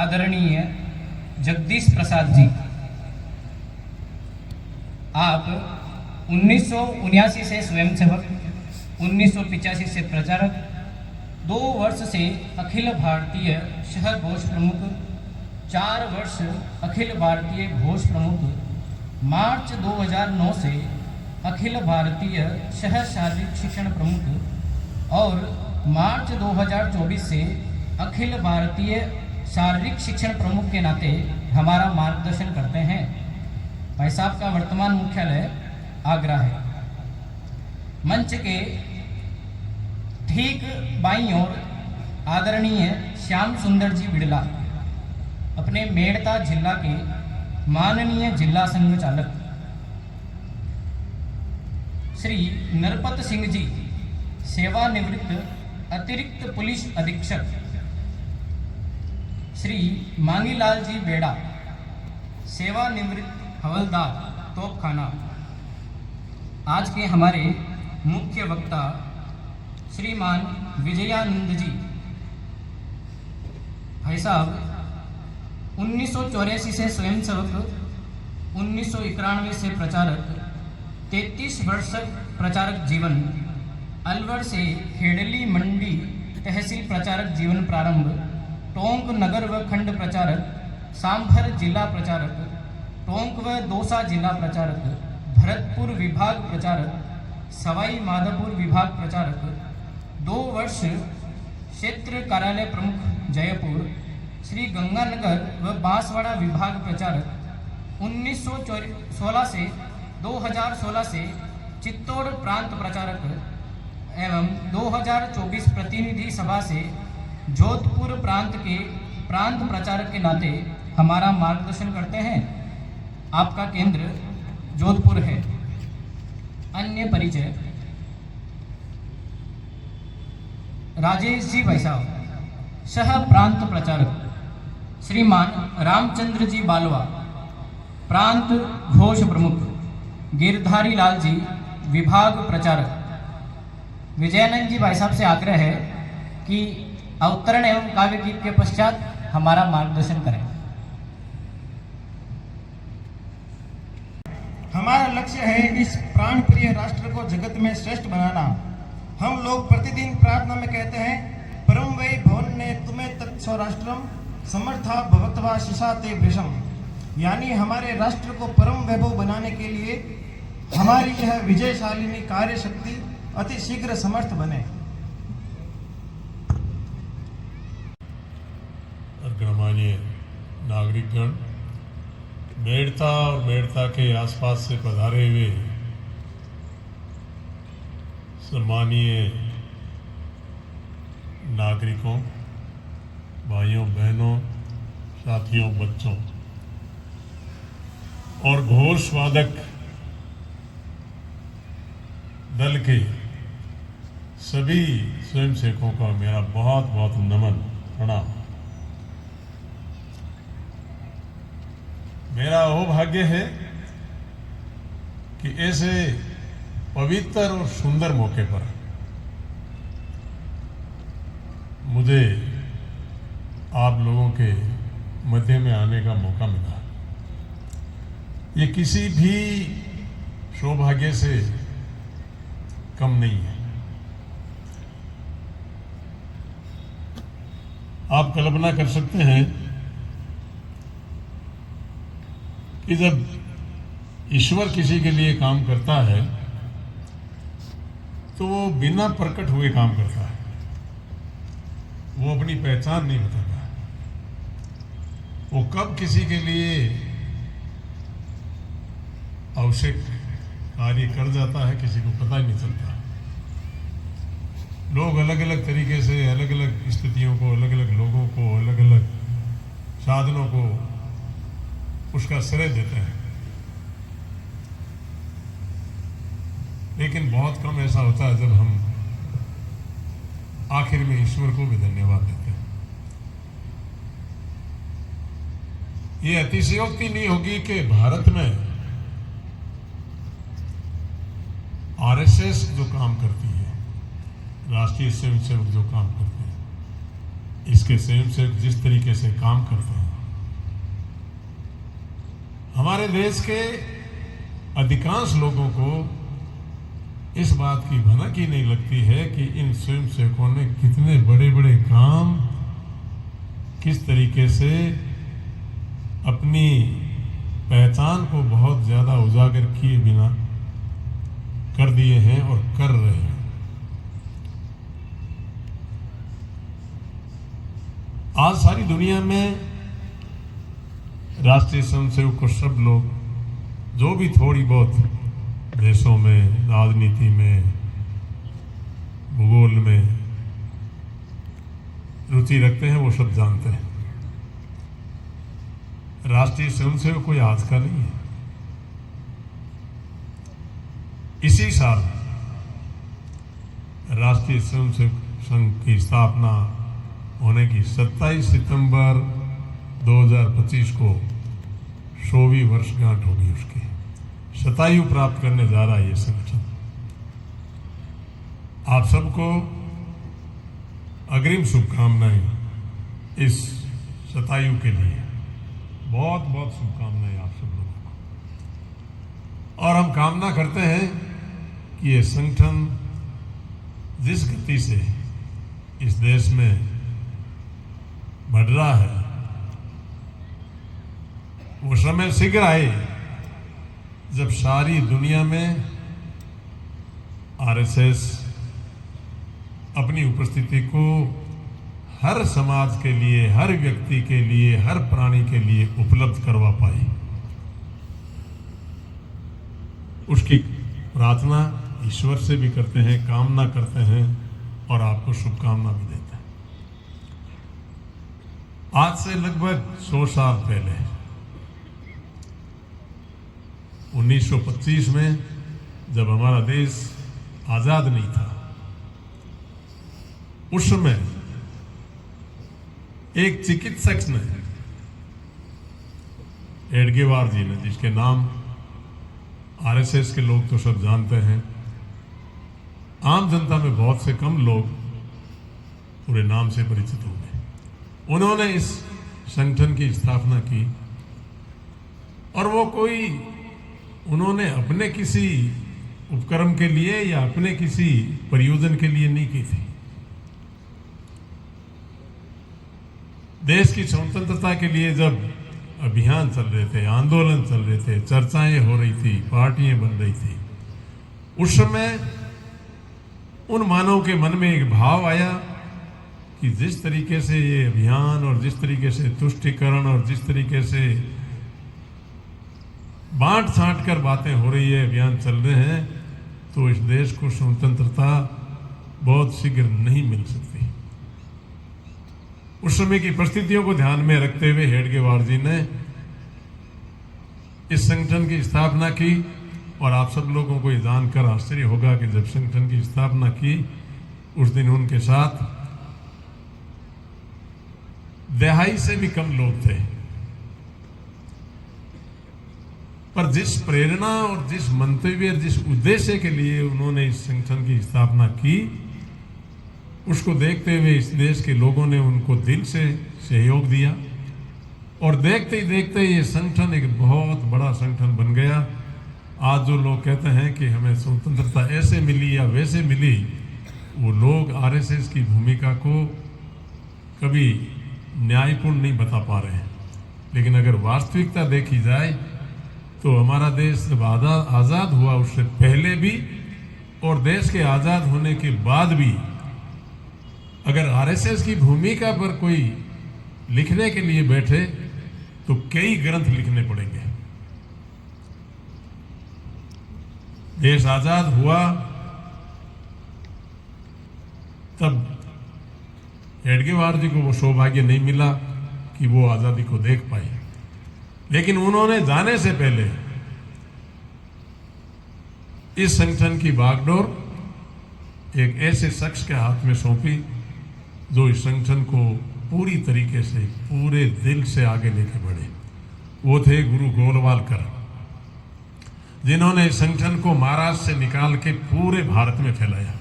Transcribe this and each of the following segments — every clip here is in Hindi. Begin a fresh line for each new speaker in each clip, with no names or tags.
आदरणीय जगदीश प्रसाद जी, आप 1979 से स्वयंसेवक, 1985 से प्रचारक, 2 वर्ष से अखिल भारतीय शहर घोष प्रमुख, 4 वर्ष अखिल भारतीय घोष प्रमुख, मार्च 2009 से अखिल भारतीय शहर शारीरिक शिक्षण प्रमुख और मार्च 2024 से अखिल भारतीय शारीरिक शिक्षण प्रमुख के नाते हमारा मार्गदर्शन करते हैं। भाई साहब का वर्तमान मुख्यालय आगरा है। मंच के ठीक बाईं ओर आदरणीय श्याम सुंदर जी बिड़ला, अपने मेड़ता जिला के माननीय जिला संघ चालक। श्री नरपत सिंह जी, सेवानिवृत्त अतिरिक्त पुलिस अधीक्षक। श्री मांगीलाल जी बेड़ा, सेवानिवृत्त हवलदार तोपखाना। आज के हमारे मुख्य वक्ता श्रीमान विजयानंद जी। भाई साहब 1984 से स्वयंसेवक, 1991 से प्रचारक, 33 वर्ष प्रचारक जीवन, अलवर से खेड़ली मंडी तहसील प्रचारक जीवन प्रारंभ, टोंक नगर व खंड प्रचारक, सांभर जिला प्रचारक, टोंक व दौसा जिला प्रचारक, भरतपुर विभाग प्रचारक, सवाई माधोपुर विभाग प्रचारक, 2 वर्ष क्षेत्र कार्यालय प्रमुख जयपुर, श्री गंगानगर व बांसवाड़ा विभाग प्रचारक, 1916 से 2016 से चित्तौड़ प्रांत प्रचारक एवं 2024 प्रतिनिधि सभा से जोधपुर प्रांत के प्रांत प्रचारक के नाते हमारा मार्गदर्शन करते हैं। आपका केंद्र जोधपुर है। अन्य परिचय राजेश जी भाई साहब, सह प्रांत प्रचारक। श्रीमान रामचंद्र जी बालवा, प्रांत घोष प्रमुख। गिरधारी लाल जी, विभाग प्रचारक। विजयानंद जी भाई साहब से आग्रह है कि अवतरण एवं काव्य गीत के पश्चात हमारा मार्गदर्शन करें।
हमारा लक्ष्य है इस प्राण प्रिय राष्ट्र को जगत में श्रेष्ठ बनाना। हम लोग प्रतिदिन प्रार्थना में कहते हैं, परम वै भवन ने तुम्हें तत्स्वराष्ट्रम समर्था भवत्वा शिशाते वृषम, यानी हमारे राष्ट्र को परम वैभव बनाने के लिए हमारी यह विजयशालिनी कार्य शक्ति अति शीघ्र समर्थ बने।
गणमान्य नागरिकगण, मेड़ता और मेड़ता के आसपास से पधारे हुए सम्मानीय नागरिकों, भाइयों बहनों, साथियों, बच्चों और घोषवादक दल के सभी स्वयंसेवकों का मेरा बहुत बहुत नमन, प्रणाम। मेरा सौभाग्य है कि ऐसे पवित्र और सुंदर मौके पर मुझे आप लोगों के मध्य में आने का मौका मिला। ये किसी भी सौभाग्य से कम नहीं है। आप कल्पना कर सकते हैं कि जब ईश्वर किसी के लिए काम करता है तो वो बिना प्रकट हुए काम करता है। वो अपनी पहचान नहीं बताता। वो कब किसी के लिए आवश्यक कार्य कर जाता है किसी को पता ही नहीं चलता। लोग अलग अलग तरीके से अलग अलग स्थितियों को, अलग अलग लोगों को, अलग अलग साधनों को उसका श्रेय देते हैं, लेकिन बहुत कम ऐसा होता है जब हम आखिर में ईश्वर को भी धन्यवाद देते हैं। ये अतिशयोक्ति नहीं होगी कि भारत में आरएसएस जो काम करती है, राष्ट्रीय स्वयंसेवक जो काम करते हैं, इसके स्वयंसेवक जिस तरीके से काम करते हैं, हमारे देश के अधिकांश लोगों को इस बात की भनक ही नहीं लगती है कि इन स्वयंसेवकों ने कितने बड़े बड़े काम किस तरीके से अपनी पहचान को बहुत ज़्यादा उजागर किए बिना कर दिए हैं और कर रहे हैं। आज सारी दुनिया में राष्ट्रीय स्वयंसेवक को सब लोग जो भी थोड़ी बहुत देशों में, राजनीति में, भूगोल में रुचि रखते हैं, वो सब जानते हैं। राष्ट्रीय स्वयंसेवक कोई आज का नहीं है। इसी साल राष्ट्रीय स्वयंसेवक संघ की स्थापना होने की 27 सितंबर 2025 को 100वीं वर्षगांठ होगी। उसकी शतायु प्राप्त करने जा रहा है ये संगठन। आप सबको अग्रिम शुभकामनाएं इस शतायु के लिए, बहुत बहुत शुभकामनाएं आप सब लोगों को। और हम कामना करते हैं कि ये संगठन जिस गति से इस देश में बढ़ रहा है, वो समय शीघ्र आए जब सारी दुनिया में आरएसएस अपनी उपस्थिति को हर समाज के लिए, हर व्यक्ति के लिए, हर प्राणी के लिए उपलब्ध करवा पाए। उसकी प्रार्थना ईश्वर से भी करते हैं, कामना करते हैं और आपको शुभकामना भी देते हैं। आज से लगभग 100 साल पहले 1925 में जब हमारा देश आजाद नहीं था, उस समय एक चिकित्सक ने, हेडगेवार जी ने, जिसके नाम आरएसएस के लोग तो सब जानते हैं, आम जनता में बहुत से कम लोग पूरे नाम से परिचित होंगे। उन्होंने इस संगठन की स्थापना की और वो उन्होंने अपने किसी उपक्रम के लिए या अपने किसी प्रयोजन के लिए नहीं की थी। देश की स्वतंत्रता के लिए जब अभियान चल रहे थे, आंदोलन चल रहे थे, चर्चाएं हो रही थी, पार्टियां बन रही थी, उस समय उन मानव के मन में एक भाव आया कि जिस तरीके से ये अभियान और जिस तरीके से तुष्टीकरण और जिस तरीके से बांट छांट कर बातें हो रही है, अभियान चल रहे हैं, तो इस देश को स्वतंत्रता बहुत शीघ्र नहीं मिल सकती। उस समय की परिस्थितियों को ध्यान में रखते हुए हेडगेवार जी ने इस संगठन की स्थापना की। और आप सब लोगों को ये जानकर आश्चर्य होगा कि जब संगठन की स्थापना की, उस दिन उनके साथ 250 से भी कम लोग थे। पर जिस प्रेरणा और जिस मंतव्य, जिस उद्देश्य के लिए उन्होंने इस संगठन की स्थापना की, उसको देखते हुए इस देश के लोगों ने उनको दिल से सहयोग दिया और देखते ही देखते ये संगठन एक बहुत बड़ा संगठन बन गया। आज जो लोग कहते हैं कि हमें स्वतंत्रता ऐसे मिली या वैसे मिली, वो लोग आरएसएस की भूमिका को कभी न्यायपूर्ण नहीं बता पा रहे हैं। लेकिन अगर वास्तविकता देखी जाए तो हमारा देश जब आज़ाद हुआ, उससे पहले भी और देश के आज़ाद होने के बाद भी अगर आरएसएस की भूमिका पर कोई लिखने के लिए बैठे तो कई ग्रंथ लिखने पड़ेंगे। देश आज़ाद हुआ तब हेडगेवार जी को वो सौभाग्य नहीं मिला कि वो आज़ादी को देख पाए, लेकिन उन्होंने जाने से पहले इस संगठन की बागडोर एक ऐसे शख्स के हाथ में सौंपी जो इस संगठन को पूरी तरीके से, पूरे दिल से आगे लेके बढ़े। वो थे गुरु गोलवालकर, जिन्होंने इस संगठन को महाराष्ट्र से निकाल के पूरे भारत में फैलाया।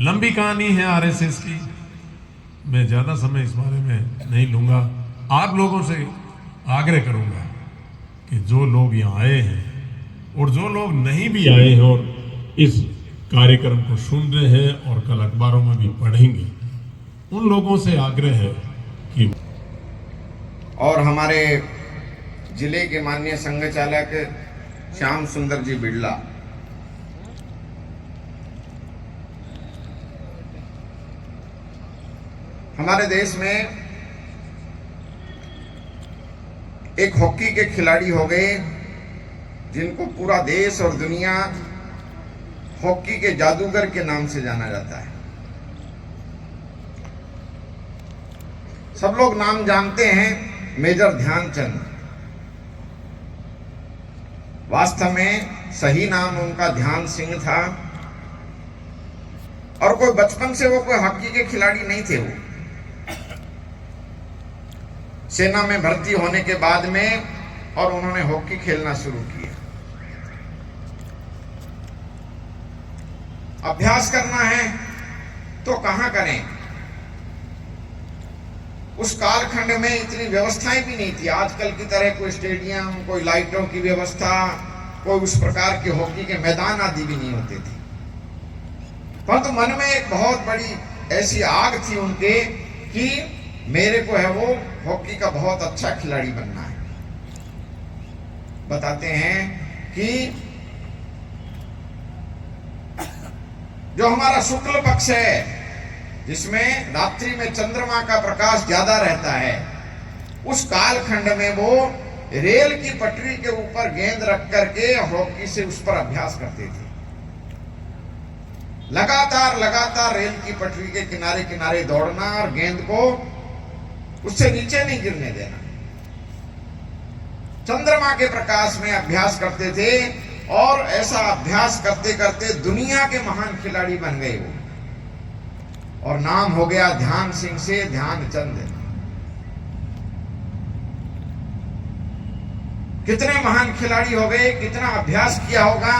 लंबी कहानी है आरएसएस की, मैं ज़्यादा समय इस बारे में नहीं लूँगा। आप लोगों से आग्रह करूँगा कि जो लोग यहाँ आए हैं और जो लोग नहीं भी आए हैं और इस कार्यक्रम को सुन रहे हैं और कल अखबारों में भी पढ़ेंगे, उन लोगों से आग्रह है कि
और हमारे जिले के माननीय संघ चालक श्याम सुंदर जी बिड़ला, हमारे देश में एक हॉकी के खिलाड़ी हो गए जिनको पूरा देश और दुनिया हॉकी के जादूगर के नाम से जाना जाता है। सब लोग नाम जानते हैं मेजर ध्यानचंद। वास्तव में सही नाम उनका ध्यान सिंह था और कोई बचपन से वो कोई हॉकी के खिलाड़ी नहीं थे। वो सेना में भर्ती होने के बाद में और उन्होंने हॉकी खेलना शुरू किया। अभ्यास करना है तो कहां करें? उस कालखंड में इतनी व्यवस्थाएं भी नहीं थी आजकल की तरह, कोई स्टेडियम, कोई लाइटों की व्यवस्था, कोई उस प्रकार के हॉकी के मैदान आदि भी नहीं होते थे। परंतु मन में एक बहुत बड़ी ऐसी आग थी उनके कि मेरे को है वो हॉकी का बहुत अच्छा खिलाड़ी बनना है। बताते हैं कि जो हमारा शुक्ल पक्ष है, जिसमें रात्रि में चंद्रमा का प्रकाश ज्यादा रहता है, उस कालखंड में वो रेल की पटरी के ऊपर गेंद रख करके हॉकी से उस पर अभ्यास करते थे। लगातार रेल की पटरी के किनारे किनारे दौड़ना और गेंद को उससे नीचे नहीं गिरने देना। चंद्रमा के प्रकाश में अभ्यास करते थे और ऐसा अभ्यास करते करते दुनिया के महान खिलाड़ी बन गए वो, और नाम हो गया ध्यान सिंह से ध्यानचंद। कितने महान खिलाड़ी हो गए, कितना अभ्यास किया होगा,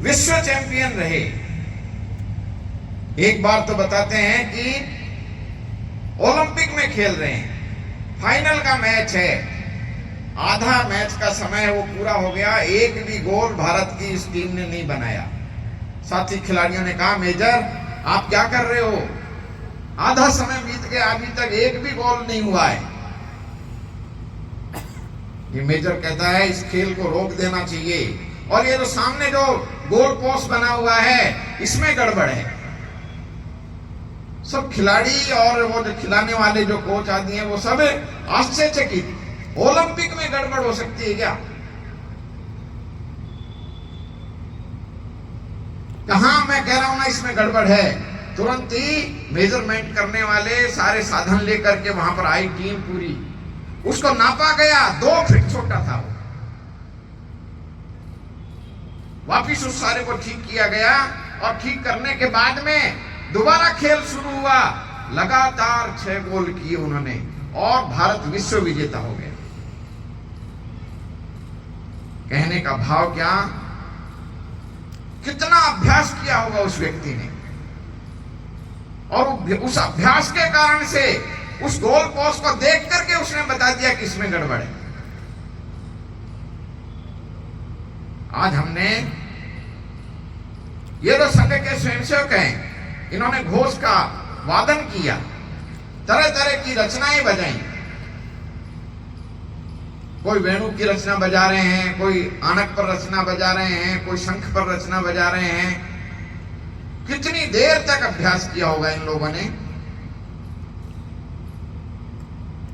विश्व चैंपियन रहे। एक बार तो बताते हैं कि ओलंपिक में खेल रहे हैं, फाइनल का मैच है, आधा मैच का समय वो पूरा हो गया, एक भी गोल भारत की इस टीम ने नहीं बनाया। साथी खिलाड़ियों ने कहा, मेजर आप क्या कर रहे हो, आधा समय बीत गया, अभी तक एक भी गोल नहीं हुआ है। ये मेजर कहता है इस खेल को रोक देना चाहिए, और ये जो सामने जो गोल पोस्ट बना हुआ है इसमें गड़बड़ है। सब खिलाड़ी और वो जो खिलाने वाले जो कोच आदि हैं वो सब आश्चर्यचकित, ओलंपिक में गड़बड़ हो सकती है क्या? कहां मैं कह रहा हूं ना इसमें गड़बड़ है। तुरंत ही मेजरमेंट करने वाले सारे साधन लेकर के वहां पर आई टीम पूरी, उसको नापा गया, 2 फीट छोटा था वो। वापिस उस सारे को ठीक किया गया और ठीक करने के बाद में दोबारा खेल शुरू हुआ। लगातार 6 गोल किए उन्होंने और भारत विश्व विजेता हो गया। कहने का भाव क्या, कितना अभ्यास किया होगा उस व्यक्ति ने, और उस अभ्यास के कारण से उस गोल पोस्ट को देख करके उसने बता दिया कि इसमें गड़बड़ है। आज हमने ये जो संघ के स्वयंसेवक हैं, इन्होंने घोष का वादन किया, तरह तरह की रचनाएं बजाई। कोई वेणु की रचना बजा रहे हैं, कोई आनक पर रचना बजा रहे हैं, कोई शंख पर रचना बजा रहे हैं। कितनी देर तक अभ्यास किया होगा इन लोगों ने।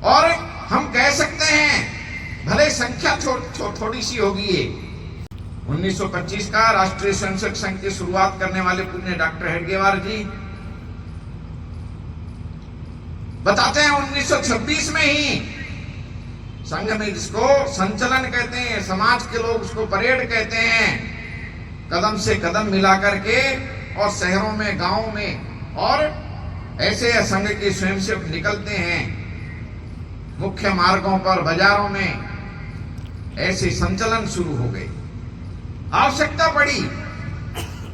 और हम कह सकते हैं भले संख्या थोड़ी सी होगी ये। 1925 का राष्ट्रीय स्वयंसेवक संघ की शुरुआत करने वाले पुण्य डॉक्टर हेडगेवार जी बताते हैं 1926 में ही संघ में, जिसको संचलन कहते हैं, समाज के लोग उसको परेड कहते हैं, कदम से कदम मिला करके और शहरों में, गांवों में, और ऐसे संघ के स्वयंसेवक निकलते हैं मुख्य मार्गों पर, बाजारों में। ऐसे संचलन शुरू हो गए। आवश्यकता पड़ी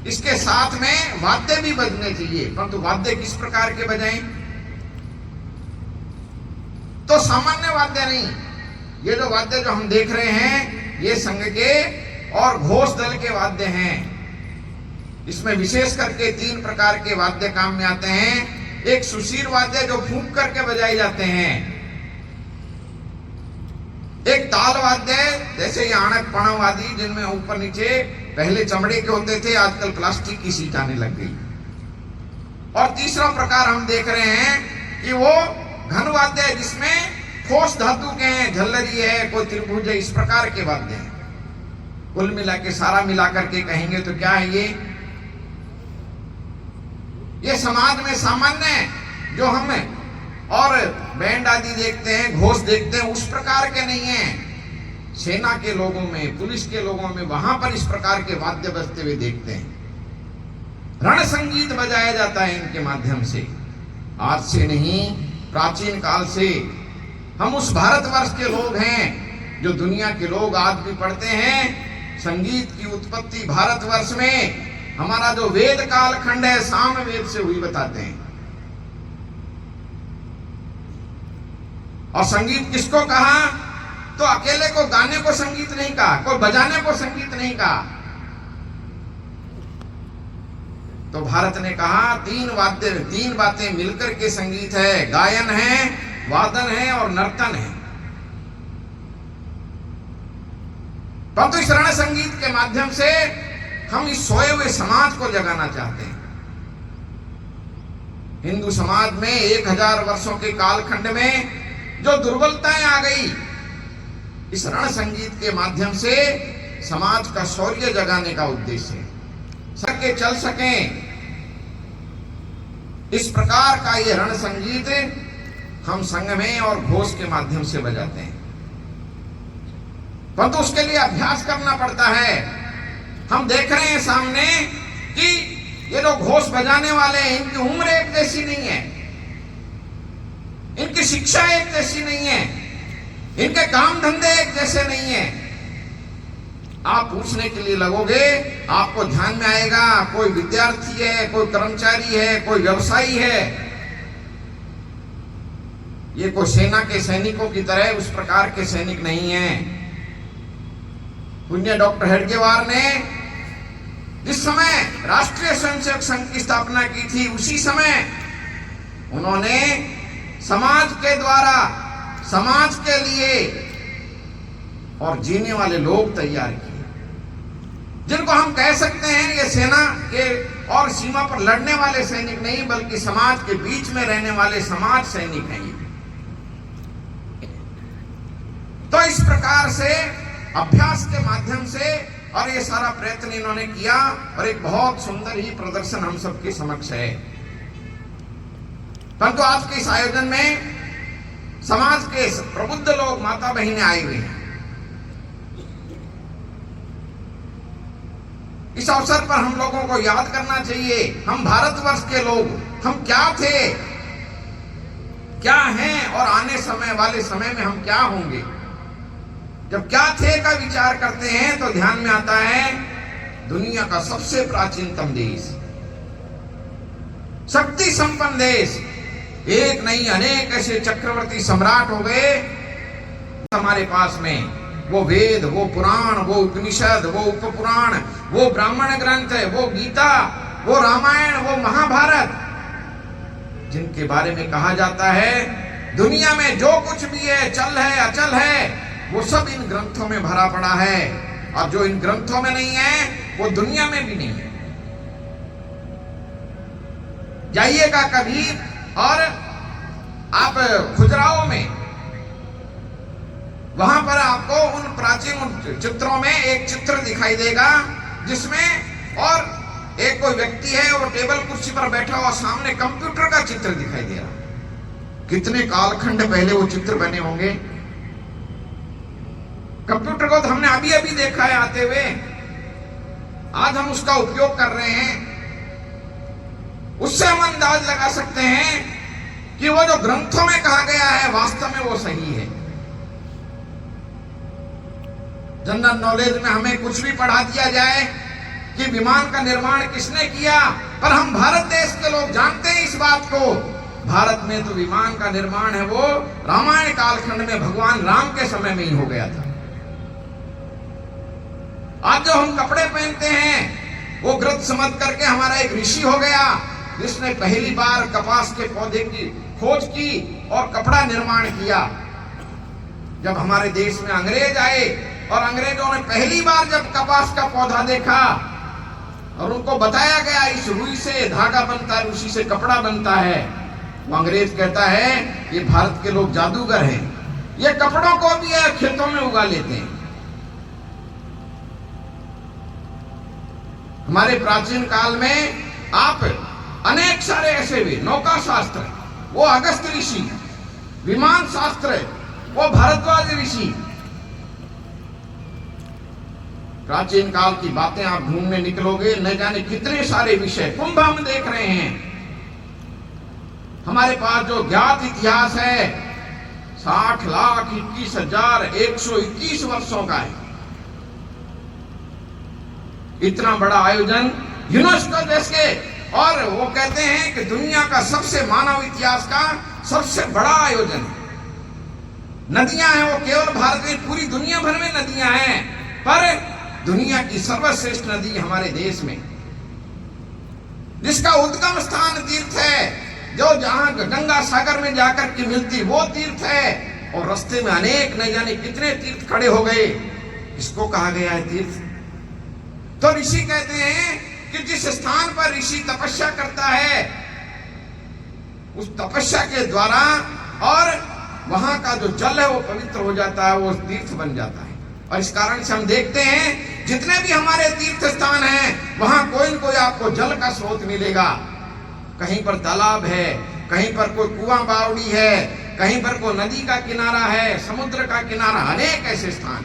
इसके साथ में वाद्य भी बजने चाहिए, परंतु वाद्य किस प्रकार के बजाएं? तो सामान्य वाद्य नहीं, ये जो वाद्य जो हम देख रहे हैं ये संघ के और घोष दल के वाद्य हैं। इसमें विशेष करके 3 प्रकार के वाद्य काम में आते हैं। एक सुशीर वाद्य जो फूंक करके बजाए जाते हैं, एक ताल वाद्य जैसे ये आणक पणव आदि जिनमें ऊपर नीचे पहले चमड़े के होते थे, आजकल प्लास्टिक की सीट आने लग गई। और तीसरा प्रकार हम देख रहे हैं कि वो घन वाद्य है जिसमें ठोस धातु के हैं, झल्लरी है, कोई त्रिभुज है, इस प्रकार के वाद्य हैं। कुल मिला के सारा मिला करके कहेंगे तो क्या है ये समाज में सामान्य जो हम और बैंड आदि देखते हैं, घोष देखते हैं, उस प्रकार के नहीं हैं। सेना के लोगों में, पुलिस के लोगों में वहां पर इस प्रकार के वाद्य बजते हुए देखते हैं। रण संगीत बजाया जाता है इनके माध्यम से। आज से नहीं, प्राचीन काल से हम उस भारतवर्ष के लोग हैं जो दुनिया के लोग आज भी पढ़ते हैं। संगीत की उत्पत्ति भारतवर्ष में हमारा जो वेद काल खंड है साम वेद से हुई बताते हैं। और संगीत किसको कहा? तो अकेले को गाने को संगीत नहीं कहा, कोई बजाने को संगीत नहीं कहा। तो भारत ने कहा 3 बातें मिलकर के संगीत है, गायन है, वादन है और नर्तन है। परंतु इस रण संगीत के माध्यम से हम इस सोए हुए समाज को जगाना चाहते हैं। हिंदू समाज में 1000 वर्षों के कालखंड में जो दुर्बलताएं आ गई, इस रण संगीत के माध्यम से समाज का शौर्य जगाने का उद्देश्य है। सके चल सकें, इस प्रकार का ये रण संगीत हम संघ में और घोष के माध्यम से बजाते हैं। परंतु उसके लिए अभ्यास करना पड़ता है। हम देख रहे हैं सामने कि ये जो घोष बजाने वाले हैं, इनकी उम्र एक जैसी नहीं है, इनकी शिक्षा एक जैसी नहीं है, इनके काम धंधे एक जैसे नहीं है। आप पूछने के लिए लगोगे, आपको ध्यान में आएगा कोई विद्यार्थी है, कोई कर्मचारी है, कोई व्यवसायी है। ये कोई सेना के सैनिकों की तरह उस प्रकार के सैनिक नहीं है। पुण्य डॉक्टर हेडगेवार ने जिस समय राष्ट्रीय स्वयंसेवक संघ की स्थापना की थी, उसी समय उन्होंने समाज के द्वारा, समाज के लिए और जीने वाले लोग तैयार किए, जिनको हम कह सकते हैं ये सेना के और सीमा पर लड़ने वाले सैनिक नहीं, बल्कि समाज के बीच में रहने वाले समाज सैनिक हैं। तो इस प्रकार से अभ्यास के माध्यम से और ये सारा प्रयत्न इन्होंने किया और एक बहुत सुंदर ही प्रदर्शन हम सबके समक्ष है। परंतु आज के इस आयोजन में समाज के प्रबुद्ध लोग, माता बहिनें आई हुई हैं। इस अवसर पर हम लोगों को याद करना चाहिए, हम भारतवर्ष के लोग, हम क्या थे, क्या हैं और आने समय वाले समय में हम क्या होंगे। जब क्या थे का विचार करते हैं तो ध्यान में आता है दुनिया का सबसे प्राचीनतम देश, शक्ति संपन्न देश, एक नहीं अनेक ऐसे चक्रवर्ती सम्राट हो गए हमारे पास में। वो वेद, वो पुराण, वो उपनिषद, वो उपपुराण, वो ब्राह्मण ग्रंथ, वो गीता, वो रामायण, वो महाभारत, जिनके बारे में कहा जाता है दुनिया में जो कुछ भी है, चल है, अचल है, वो सब इन ग्रंथों में भरा पड़ा है। और जो इन ग्रंथों में नहीं है वो दुनिया में भी नहीं है। जाइएगा कभी और आप खुजराओं में, वहां पर आपको उन प्राचीन चित्रों में एक चित्र दिखाई देगा जिसमें और एक कोई व्यक्ति है, वो टेबल कुर्सी पर बैठा हुआ, सामने कंप्यूटर का चित्र दिखाई दे रहा। कितने कालखंड पहले वो चित्र बने होंगे। कंप्यूटर को तो हमने अभी अभी देखा है आते हुए, आज हम उसका उपयोग कर रहे हैं। उससे हम अंदाज लगा सकते हैं कि वो जो ग्रंथों में कहा गया है वास्तव में वो सही है। जनरल नॉलेज में हमें कुछ भी पढ़ा दिया जाए कि विमान का निर्माण किसने किया, पर हम भारत देश के लोग जानते हैं इस बात को। भारत में तो विमान का निर्माण है वो रामायण कालखंड में भगवान राम के समय में ही हो गया था। आज जो हम कपड़े पहनते हैं वो ग्रंथ समझ करके हमारा एक ऋषि हो गया जिसने पहली बार कपास के पौधे की खोज की और कपड़ा निर्माण किया। जब हमारे देश में अंग्रेज आए और अंग्रेजों ने पहली बार जब कपास का पौधा देखा और उनको बताया गया इस रुई से धागा बनता है, उसी से कपड़ा बनता है, वो अंग्रेज कहता है ये भारत के लोग जादूगर हैं, ये कपड़ों को भी खेतों में उगा लेते हैं। हमारे प्राचीन काल में आप अनेक सारे ऐसे भी, नौका शास्त्र वो अगस्त ऋषि, विमान शास्त्र वो भारद्वाज ऋषि, प्राचीन काल की बातें आप ढूंढने निकलोगे न जाने कितने सारे विषय। कुंभ हम देख रहे हैं, हमारे पास जो ज्ञात इतिहास है 60,21,121 वर्षों का है। इतना बड़ा आयोजन यूनेस्को जैसे, और वो कहते हैं कि दुनिया का सबसे मानव इतिहास का सबसे बड़ा आयोजन है। नदियां हैं वो केवल भारत में, पूरी दुनिया भर में नदियां हैं, पर दुनिया की सर्वश्रेष्ठ नदी हमारे देश में, जिसका उद्गम स्थान तीर्थ है, जो जहां गंगा सागर में जाकर के मिलती वो तीर्थ है, और रास्ते में अनेक न जाने कितने तीर्थ खड़े हो गए। इसको कहा गया है तीर्थ। तो ऋषि कहते हैं कि जिस स्थान पर ऋषि तपस्या करता है उस तपस्या के द्वारा और वहां का जो जल है वो पवित्र हो जाता है, वो तीर्थ बन जाता है। और इस कारण से हम देखते हैं जितने भी हमारे तीर्थ स्थान हैं वहां कोई न कोई आपको जल का स्रोत मिलेगा। कहीं पर तालाब है, कहीं पर कोई कुआं बावड़ी है, कहीं पर कोई नदी का किनारा है, समुद्र का किनारा, अनेक ऐसे स्थान।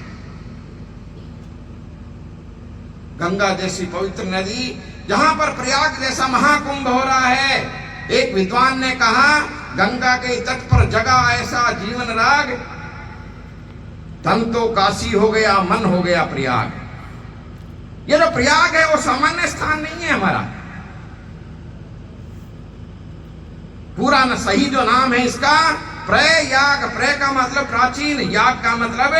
गंगा जैसी पवित्र नदी, जहां पर प्रयाग जैसा महाकुंभ हो रहा है। एक विद्वान ने कहा गंगा के तट पर जगा ऐसा जीवन राग, तन तो काशी हो गया मन हो गया प्रयाग। ये जो प्रयाग है वो सामान्य स्थान नहीं है हमारा, पूरा न सही जो नाम है इसका प्रयाग। प्रय का मतलब प्राचीन, याग का मतलब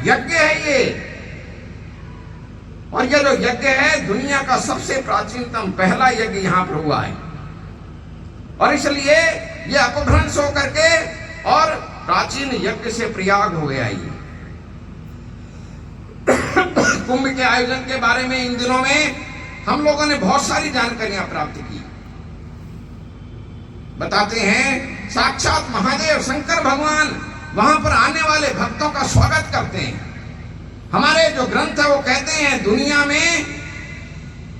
यज्ञ है ये। और ये जो यज्ञ है दुनिया का सबसे प्राचीनतम पहला यज्ञ यहां पर हुआ है, और इसलिए ये अपभ्रंश होकर के और प्राचीन यज्ञ से प्रयाग हो गया ये। कुंभ के आयोजन के बारे में इन दिनों में हम लोगों ने बहुत सारी जानकारियां प्राप्त की। बताते हैं साक्षात महादेव शंकर भगवान वहां पर आने वाले भक्तों का स्वागत करते हैं। हमारे जो ग्रंथ है वो कहते हैं दुनिया में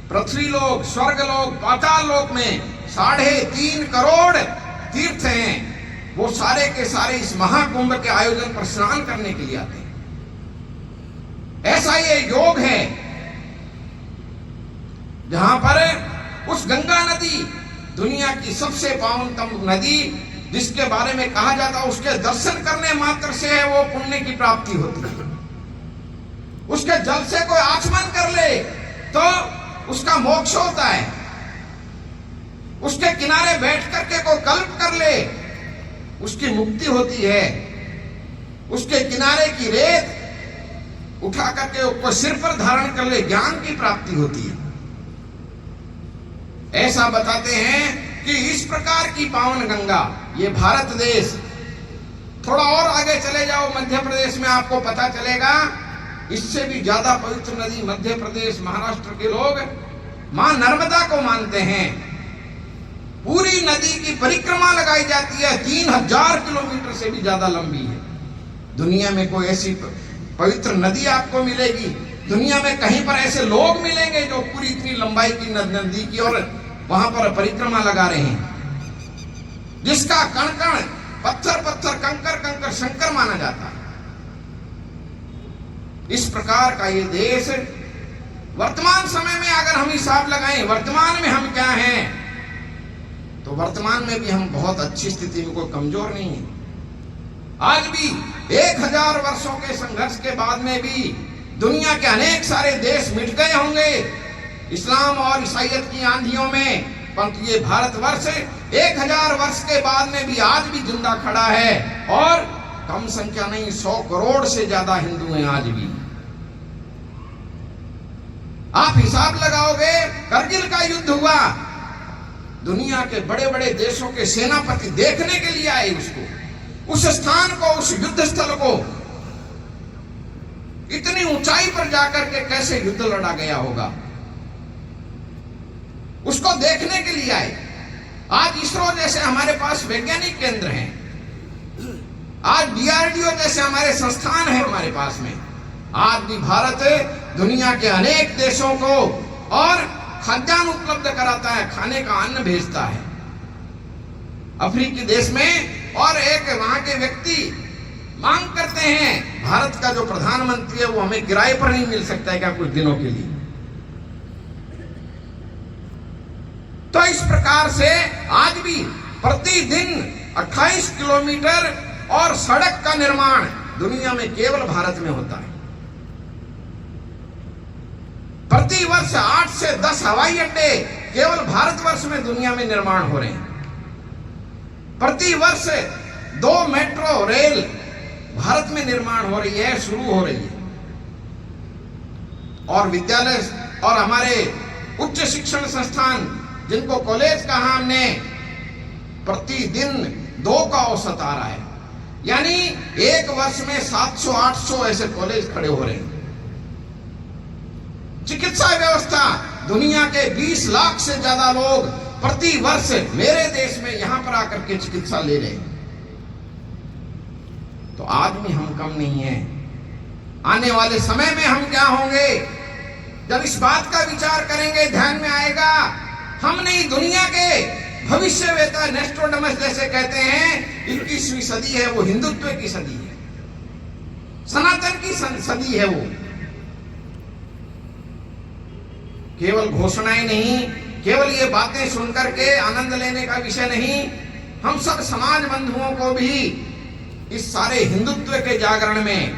पृथ्वी लोक, स्वर्ग लोक, पाताल लोक में 3.5 करोड़ तीर्थ हैं। वो सारे के सारे इस महाकुंभ के आयोजन पर स्नान करने के लिए आते हैं। ऐसा ये योग है जहां पर उस गंगा नदी, दुनिया की सबसे पावनतम नदी, जिसके बारे में कहा जाता है उसके दर्शन करने मात्र से है वो पुण्य की प्राप्ति होती है। उसके जल से कोई आचमन कर ले तो उसका मोक्ष होता है। उसके किनारे बैठ करके कोई कल्प कर ले उसकी मुक्ति होती है। उसके किनारे की रेत उठा करके उसको सिर पर धारण कर ले, ज्ञान की प्राप्ति होती है। ऐसा बताते हैं कि इस प्रकार की पावन गंगा ये भारत देश, थोड़ा और आगे चले जाओ मध्य प्रदेश में आपको पता चलेगा इससे भी ज्यादा पवित्र नदी मध्य प्रदेश, महाराष्ट्र के लोग मां नर्मदा को मानते हैं। पूरी नदी की परिक्रमा लगाई जाती है, 3000 किलोमीटर से भी ज्यादा लंबी है। दुनिया में कोई ऐसी पवित्र नदी आपको मिलेगी, दुनिया में कहीं पर ऐसे लोग मिलेंगे जो पूरी इतनी लंबाई की नदी की और वहां पर परिक्रमा लगा रहे हैं, जिसका कण कण, पत्थर पत्थर, कंकर कंकर शंकर माना जाता है। इस प्रकार का ये देश वर्तमान समय में अगर हम हिसाब लगाएं वर्तमान में हम क्या हैं, तो वर्तमान में भी हम बहुत अच्छी स्थिति में, कोई कमजोर नहीं है। आज भी 1000 वर्षों के संघर्ष के बाद में भी दुनिया के अनेक सारे देश मिट गए होंगे, इस्लाम और ईसाइयत की आंधियों में, परंतु ये भारतवर्ष 1000 वर्ष के बाद में भी आज भी जिंदा खड़ा है और कम संख्या नहीं 100 करोड़ से ज्यादा हिंदू हैं आज भी। आप हिसाब लगाओगे, करगिल का युद्ध हुआ, दुनिया के बड़े बड़े देशों के सेनापति देखने के लिए आए उसको, उस स्थान को, उस युद्ध स्थल को। इतनी ऊंचाई पर जाकर के कैसे युद्ध लड़ा गया होगा, उसको देखने के लिए आए। आज इसरो जैसे हमारे पास वैज्ञानिक केंद्र हैं, आज DRDO जैसे हमारे संस्थान हैं हमारे पास में। आज भी भारत दुनिया के अनेक देशों को और खाद्यान्न उपलब्ध कराता है, खाने का अन्न भेजता है अफ्रीकी देश में। और एक वहां के व्यक्ति मांग करते हैं, भारत का जो प्रधानमंत्री है वो हमें किराए पर नहीं मिल सकता है क्या कुछ दिनों के लिए। तो इस प्रकार से आज भी प्रतिदिन 28 किलोमीटर और सड़क का निर्माण दुनिया में केवल भारत में होता है। प्रति वर्ष 8 से 10 हवाई अड्डे केवल भारतवर्ष में दुनिया में निर्माण हो रहे हैं। प्रति वर्ष 2 मेट्रो रेल भारत में निर्माण हो रही है, शुरू हो रही है। और विद्यालय और हमारे उच्च शिक्षण संस्थान जिनको कॉलेज कहा हमने, प्रतिदिन 2 का औसत आ रहा है। यानी एक वर्ष में 700-800 ऐसे कॉलेज खड़े हो रहे हैं। चिकित्सा व्यवस्था, दुनिया के 20 लाख से ज्यादा लोग प्रति वर्ष मेरे देश में यहां पर आकर के चिकित्सा ले रहे हैं। तो आदमी हम कम नहीं है। आने वाले समय में हम क्या होंगे, जब इस बात का विचार करेंगे, ध्यान में आएगा हम नहीं, दुनिया के भविष्यवेता नेस्ट्रोडमस जैसे कहते हैं 21वीं सदी है वो हिंदुत्व की सदी है, सनातन की सदी है वो। केवल घोषणाएं नहीं, केवल ये बातें सुनकर के आनंद लेने का विषय नहीं, हम सब समाज बंधुओं को भी इस सारे हिंदुत्व के जागरण में,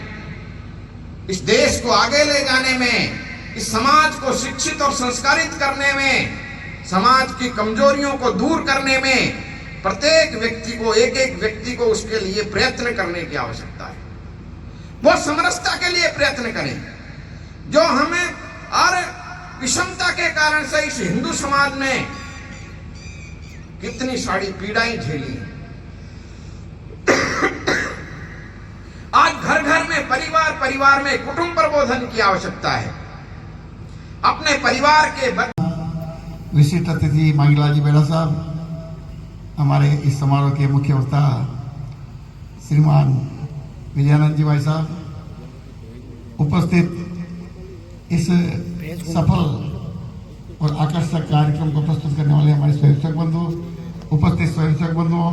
इस देश को आगे ले जाने में, इस समाज को शिक्षित और संस्कारित करने में, समाज की कमजोरियों को दूर करने में प्रत्येक व्यक्ति को, एक एक व्यक्ति को उसके लिए प्रयत्न करने की आवश्यकता है। वो समरसता के लिए प्रयत्न करें। जो हमें और विषमता के कारण से इस हिंदू समाज में कितनी सारी पीड़ाएं झेली। आज घर घर में, परिवार परिवार में कुटुंब प्रबोधन की आवश्यकता है। अपने परिवार के
विशिष्ट अतिथि मांगीलाल बेड़ा साहब, हमारे इस समारोह के मुख्य वक्ता श्रीमान विजयानंद जी भाई साहब, उपस्थित इस सफल और आकर्षक कार्यक्रम को प्रस्तुत करने वाले हमारे स्वयंसेवक बंधु, उपस्थित स्वयंसेवक बंधुओं,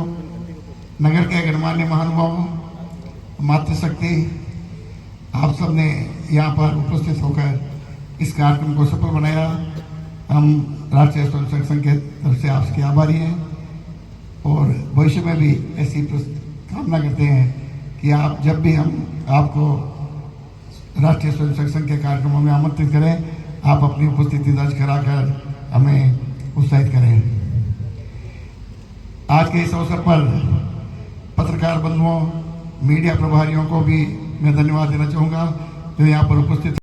नगर के गणमान्य महानुभावों, मातृशक्ति, आप सब ने यहाँ पर उपस्थित होकर इस कार्यक्रम को सफल बनाया। हम राष्ट्रीय स्वयंसेवक संघ के तरफ से आपके आभारी हैं और भविष्य में भी ऐसी कामना करते हैं कि आप जब भी हम आपको राष्ट्रीय स्वयंसेवक संघ के कार्यक्रमों में आमंत्रित करें, आप अपनी उपस्थिति दर्ज कराकर हमें उत्साहित करें। आज के इस अवसर पर पत्रकार बंधुओं, मीडिया प्रभारियों को भी मैं धन्यवाद देना चाहूँगा जो यहाँ पर उपस्थित